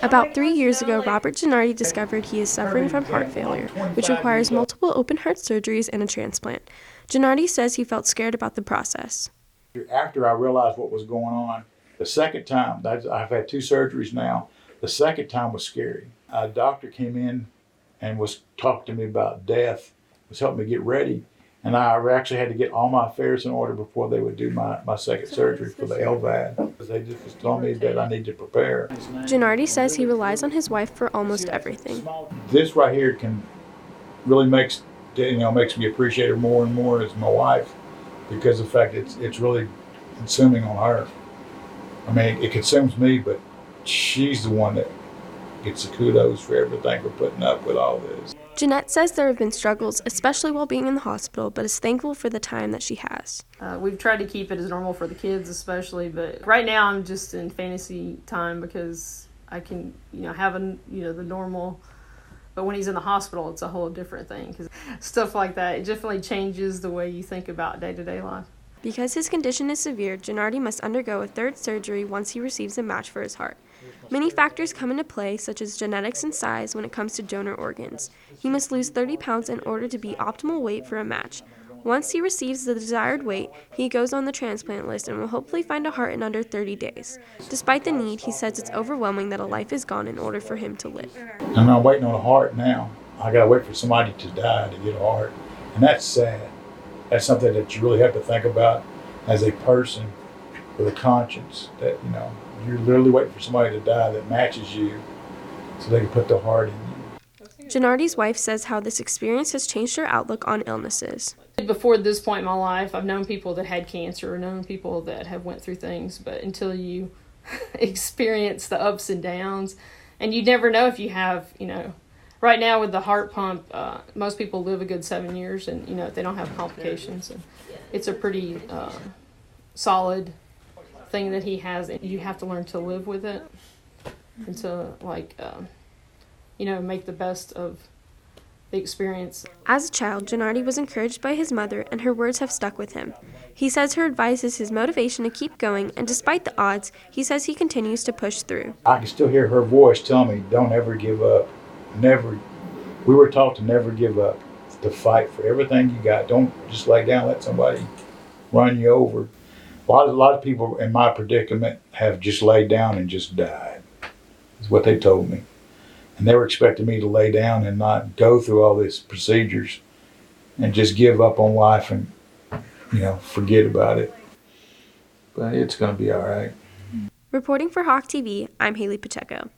About 3 years ago, Robert Gennardi discovered he is suffering from heart failure, which requires multiple open heart surgeries and a transplant. Gennardi says he felt scared about the process. After I realized what was going on, the second time, I've had 2 surgeries now, the second time was scary. A doctor came in and was talking to me about death, was helping me get ready, and I actually had to get all my affairs in order before they would do my second surgery for the LVAD. They just told me that I need to prepare. Gennardi says he relies on his wife for almost everything. This right here can really makes me appreciate her more and more as my wife, because of the fact it's really consuming on her. I mean, it consumes me, but she's the one that gets the kudos for everything for putting up with all this. Jeanette says there have been struggles, especially while being in the hospital, but is thankful for the time that she has. We've tried to keep it as normal for the kids especially, but right now I'm just in fantasy time because I can, have the normal, but when he's in the hospital, it's a whole different thing. Because stuff like that, it definitely changes the way you think about day-to-day life. Because his condition is severe, Gennardi must undergo a 3rd surgery once he receives a match for his heart. Many factors come into play, such as genetics and size, when it comes to donor organs. He must lose 30 pounds in order to be optimal weight for a match. Once he receives the desired weight, he goes on the transplant list and will hopefully find a heart in under 30 days. Despite the need, he says it's overwhelming that a life is gone in order for him to live. I'm not waiting on a heart now. I gotta wait for somebody to die to get a heart. And that's sad. That's something that you really have to think about as a person with a conscience, that you're literally waiting for somebody to die that matches you so they can put the heart in you. Gennardi's wife says how this experience has changed her outlook on illnesses. Before this point in my life, I've known people that had cancer, known people that have went through things, but until you experience the ups and downs, and you never know if you have, right now with the heart pump, most people live a good 7 years, and if they don't have complications, and it's a pretty solid thing that he has. You have to learn to live with it and to make the best of the experience. As a child, Gennardi was encouraged by his mother, and her words have stuck with him. He says her advice is his motivation to keep going, and despite the odds, he says he continues to push through. I can still hear her voice telling me, don't ever give up. Never. We were taught to never give up, to fight for everything you got. Don't just lay down, let somebody run you over. A lot of people in my predicament have just laid down and just died, is what they told me. And they were expecting me to lay down and not go through all these procedures and just give up on life and, forget about it. But it's going to be all right. Reporting for Hawk TV, I'm Haley Pacheco.